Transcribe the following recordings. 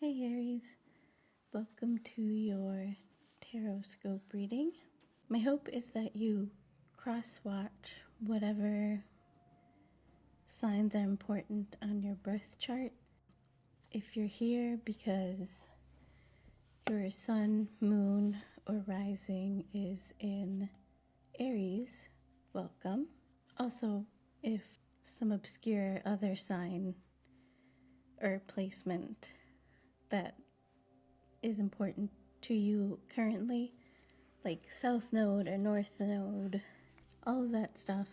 Hey Aries, welcome to your tarotscope reading. My hope is that you cross-watch whatever signs are important on your birth chart. If you're here because your sun, moon, or rising is in Aries, welcome. Also, if some obscure other sign or placement that is important to you currently, like South Node or North Node, all of that stuff,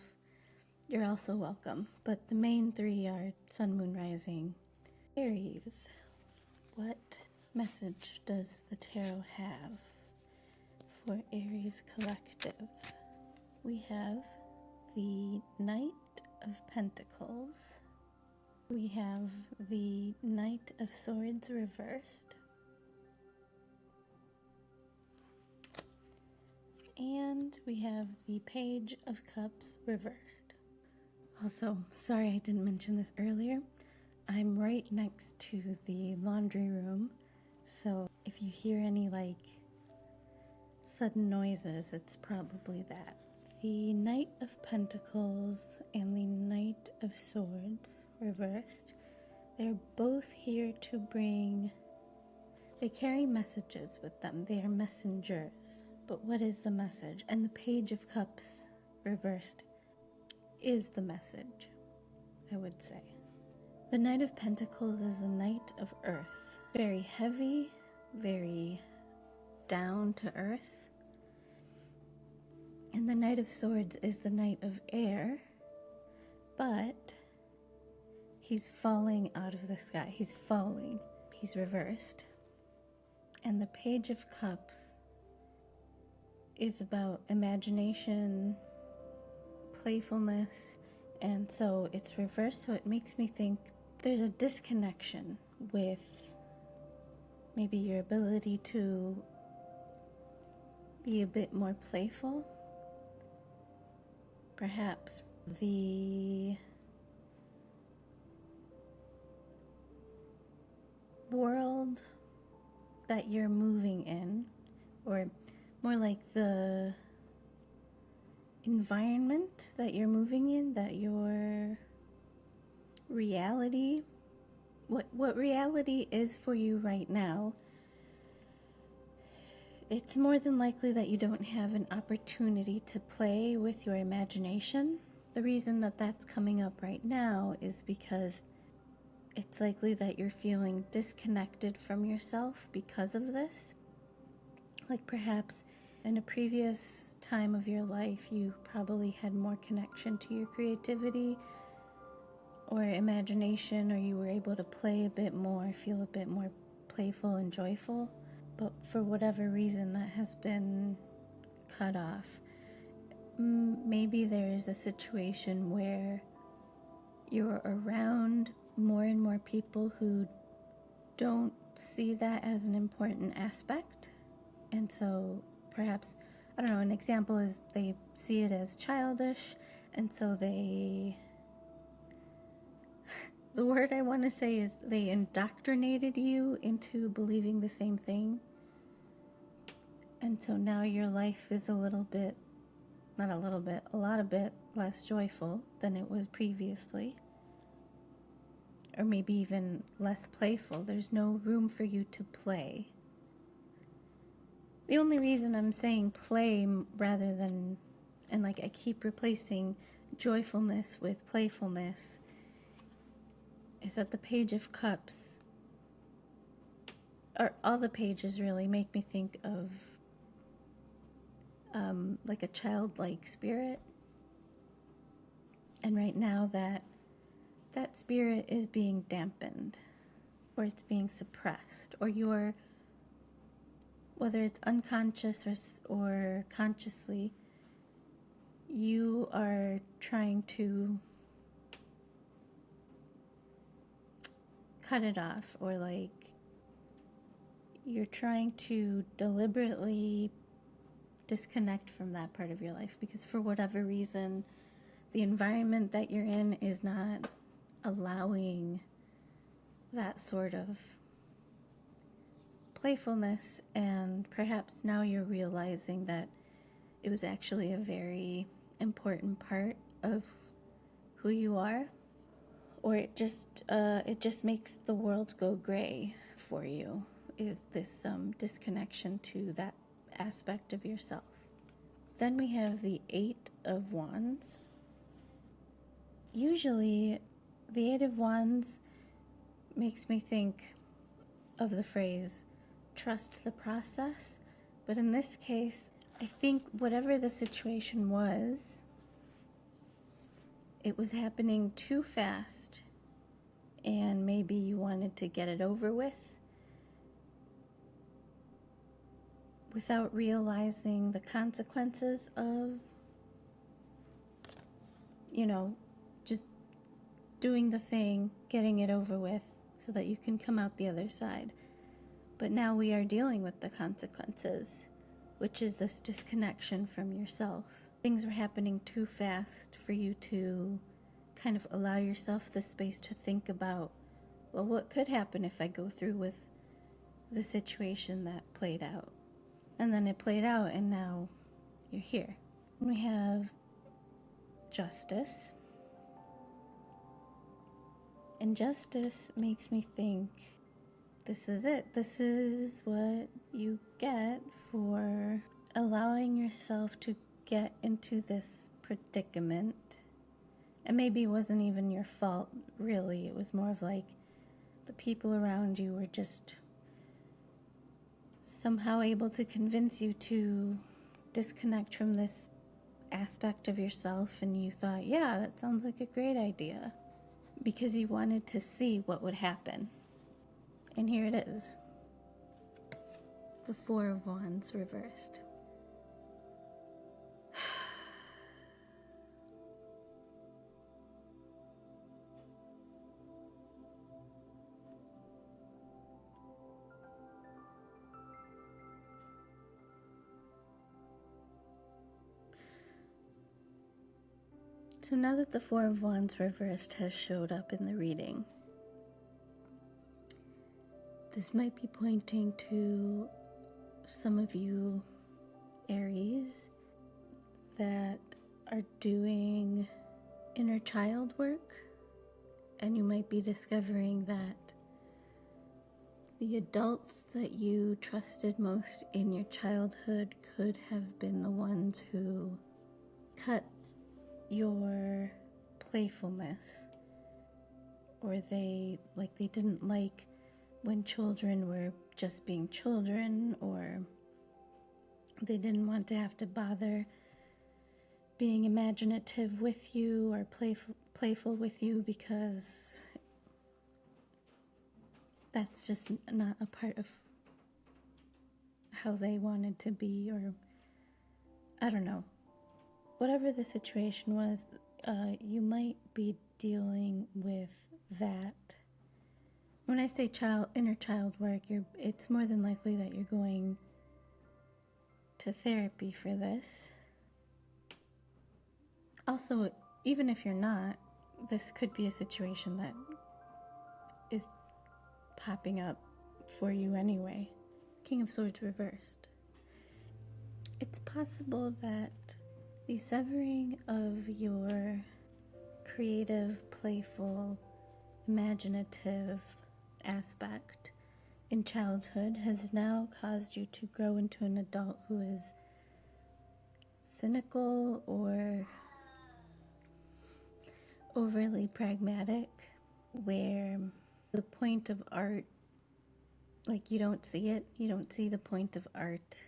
you're also welcome. But the main three are Sun, Moon, Rising. Aries, what message does the tarot have for Aries Collective? We have the Knight of Pentacles. We have the Knight of Swords reversed. And we have the Page of Cups reversed. Also, sorry I didn't mention this earlier. I'm right next to the laundry room, so if you hear any sudden noises, it's probably that. The Knight of Pentacles and the Knight of Swords reversed. They're both here to bring... They carry messages with them. They are messengers. But what is the message? And the Page of Cups reversed is the message, I would say. The Knight of Pentacles is a Knight of Earth. Very heavy, very down to earth. And the Knight of Swords is the Knight of Air, but he's falling out of the sky. He's falling. He's reversed. And the Page of Cups is about imagination, playfulness, and so it's reversed, so it makes me think there's a disconnection with maybe your ability to be a bit more playful. Perhaps the world that you're moving in, or more like the environment that you're moving in, that your reality, what reality is for you right now, it's more than likely that you don't have an opportunity to play with your imagination. The reason that that's coming up right now is because it's likely that you're feeling disconnected from yourself because of this. Like perhaps in a previous time of your life, you probably had more connection to your creativity or imagination, or you were able to play a bit more, feel a bit more playful and joyful. But for whatever reason, that has been cut off. Maybe there is a situation where you're around more and more people who don't see that as an important aspect. And so perhaps, I don't know, an example is they see it as childish, and so they... The word I want to say is they indoctrinated you into believing the same thing. And so now your life is a little bit, not a little bit, a lot of bit less joyful than it was previously. Or maybe even less playful. There's no room for you to play. The only reason I'm saying play rather than, and I keep replacing joyfulness with playfulness, is that the Page of Cups, or all the pages really, make me think of like a childlike spirit. And right now that spirit is being dampened, or it's being suppressed, or you're, whether it's unconscious or consciously, you are trying to cut it off, or you're trying to deliberately disconnect from that part of your life because for whatever reason, the environment that you're in is not allowing that sort of playfulness, and perhaps now you're realizing that it was actually a very important part of who you are, or it just makes the world go gray for you, is this disconnection to that aspect of yourself. Then we have the Eight of Wands. Usually the Eight of Wands makes me think of the phrase trust the process, but in this case I think whatever the situation was, it was happening too fast, and maybe you wanted to get it over with without realizing the consequences of, just doing the thing, getting it over with so that you can come out the other side. But now we are dealing with the consequences, which is this disconnection from yourself. Things were happening too fast for you to kind of allow yourself the space to think about, well, what could happen if I go through with the situation that played out? And then it played out, and now you're here. We have Justice. And Justice makes me think, this is it. This is what you get for allowing yourself to get into this predicament. And maybe it wasn't even your fault, really. It was more of like the people around you were just somehow able to convince you to disconnect from this aspect of yourself, and you thought, yeah, that sounds like a great idea, because you wanted to see what would happen. And here it is. The Four of Wands reversed. So now that the Four of Wands reversed has showed up in the reading, this might be pointing to some of you Aries that are doing inner child work, and you might be discovering that the adults that you trusted most in your childhood could have been the ones who cut your playfulness, or they didn't like when children were just being children, or they didn't want to have to bother being imaginative with you or playful with you, because that's just not a part of how they wanted to be, or I don't know. Whatever the situation was, you might be dealing with that. When I say inner child work, it's more than likely that you're going to therapy for this. Also, even if you're not, this could be a situation that is popping up for you anyway. King of Swords reversed. It's possible that the severing of your creative, playful, imaginative aspect in childhood has now caused you to grow into an adult who is cynical or overly pragmatic, where the point of art, you don't see it. You don't see the point of art.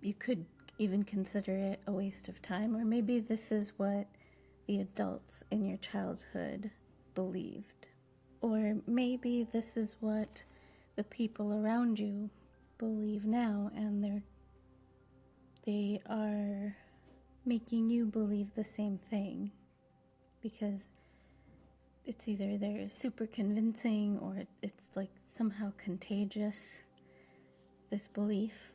You could even consider it a waste of time, or maybe this is what the adults in your childhood believed, or maybe this is what the people around you believe now, and they are making you believe the same thing, because it's either they're super convincing or it's somehow contagious, this belief.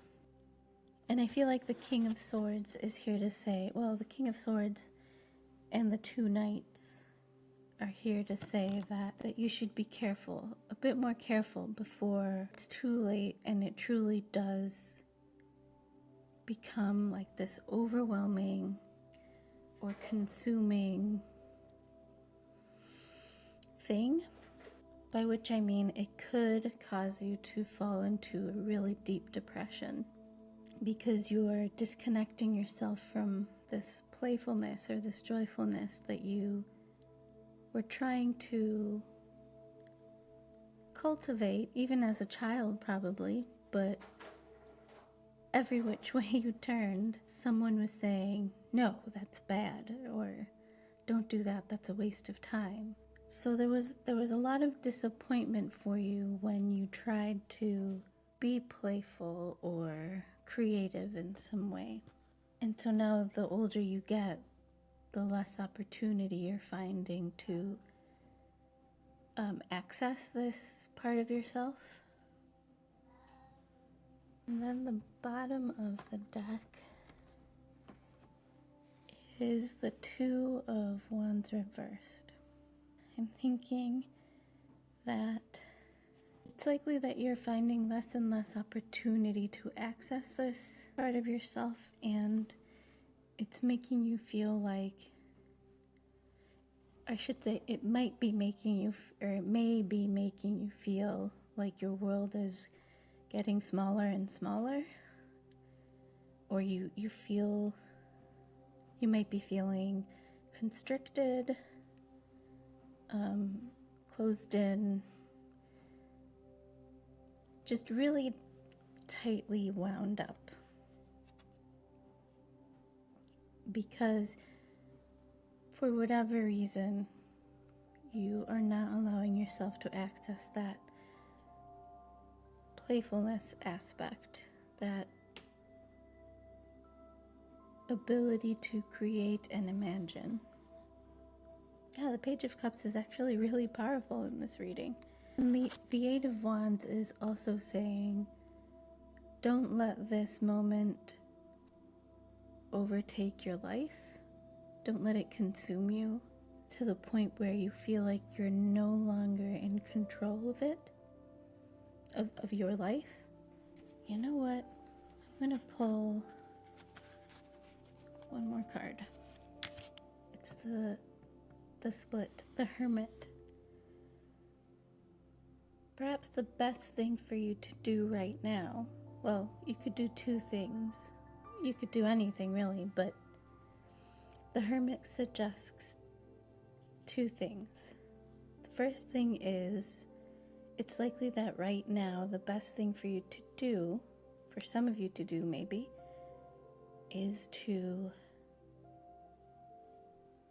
And I feel like the King of Swords is here to say, well, the King of Swords and the two Knights are here to say that you should be careful, a bit more careful before it's too late and it truly does become like this overwhelming or consuming thing. By which I mean it could cause you to fall into a really deep depression because you are disconnecting yourself from this playfulness or this joyfulness that you were trying to cultivate, even as a child probably, but every which way you turned, someone was saying, no, that's bad, or don't do that, that's a waste of time. So there was a lot of disappointment for you when you tried to be playful or creative in some way. And so now the older you get, the less opportunity you're finding to access this part of yourself. And then the bottom of the deck is the Two of Wands reversed. I'm thinking that it's likely that you're finding less and less opportunity to access this part of yourself, and it's making you feel like, I should say, it might be making you, or it may be making you feel like your world is getting smaller and smaller, or you feel, you might be feeling constricted, closed in, just really tightly wound up, because for whatever reason you are not allowing yourself to access that playfulness aspect, that ability to create and imagine. Yeah, the Page of Cups is actually really powerful in this reading. And the Eight of Wands is also saying, don't let this moment overtake your life. Don't let it consume you to the point where you feel like you're no longer in control of it, of your life. You know what? I'm gonna pull one more card. It's the split, the Hermit. Perhaps the best thing for you to do right now, well, you could do two things. You could do anything really, but the Hermit suggests two things. The first thing is, it's likely that right now the best thing for you to do, for some of you to do maybe, is to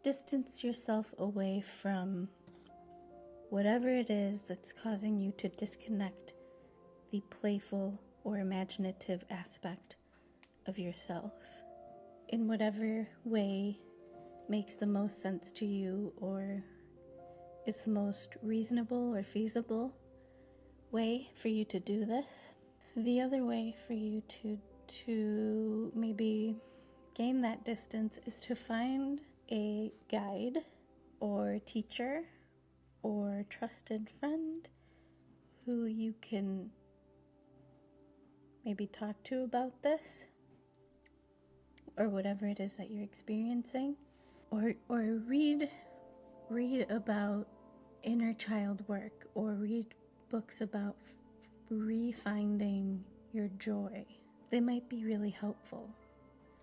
distance yourself away from whatever it is that's causing you to disconnect the playful or imaginative aspect of yourself in whatever way makes the most sense to you or is the most reasonable or feasible way for you to do this. The other way for you to maybe gain that distance is to find a guide or teacher or trusted friend who you can maybe talk to about this or whatever it is that you're experiencing, or read about inner child work, or read books about refinding your joy. They might be really helpful.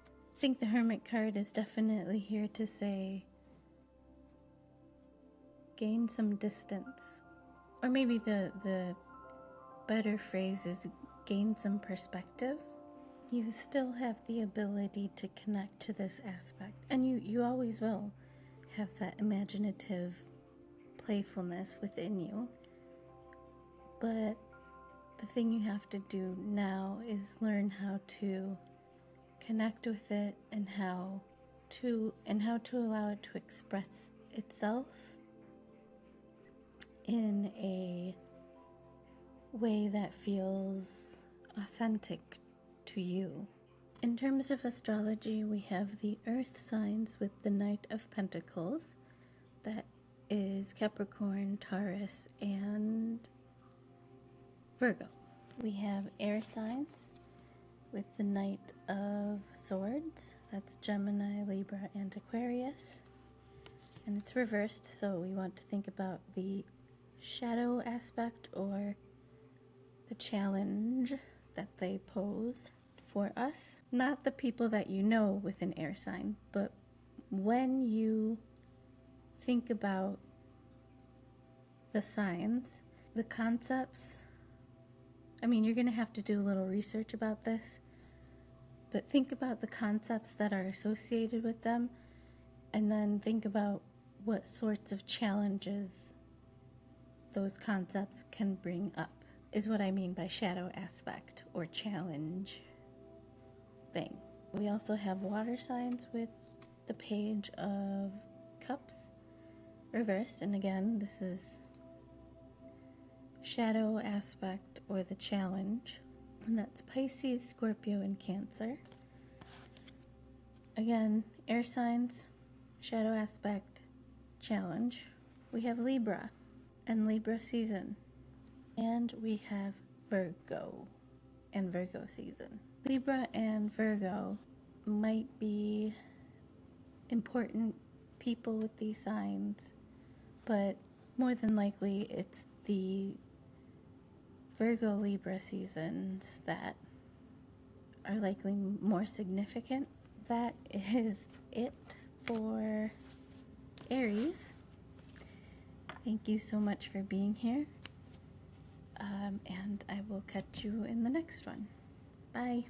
I think the Hermit card is definitely here to say, gain some distance. Or maybe the better phrase is gain some perspective. You still have the ability to connect to this aspect, and you always will have that imaginative playfulness within you. But the thing you have to do now is learn how to connect with it and how to allow it to express itself in a way that feels authentic to you. In terms of astrology, we have the earth signs with the Knight of Pentacles that is Capricorn, Taurus, and Virgo. We have air signs with the Knight of Swords. That's Gemini, Libra, and Aquarius. And it's reversed, so we want to think about the shadow aspect or the challenge that they pose for us. Not the people that you know with an air sign, but when you think about the signs, the concepts, I mean, you're going to have to do a little research about this, but think about the concepts that are associated with them, and then think about what sorts of challenges those concepts can bring up, is what I mean by shadow aspect or challenge thing. We also have water signs with the Page of Cups reversed, and again, this is shadow aspect or the challenge, and that's Pisces, Scorpio, and Cancer. Again, air signs, shadow aspect, challenge. We have Libra and Libra season, and we have Virgo and Virgo season. Libra and Virgo might be important people with these signs, but more than likely it's the Virgo Libra seasons that are likely more significant. That is it for Aries. Thank you so much for being here, and I will catch you in the next one. Bye.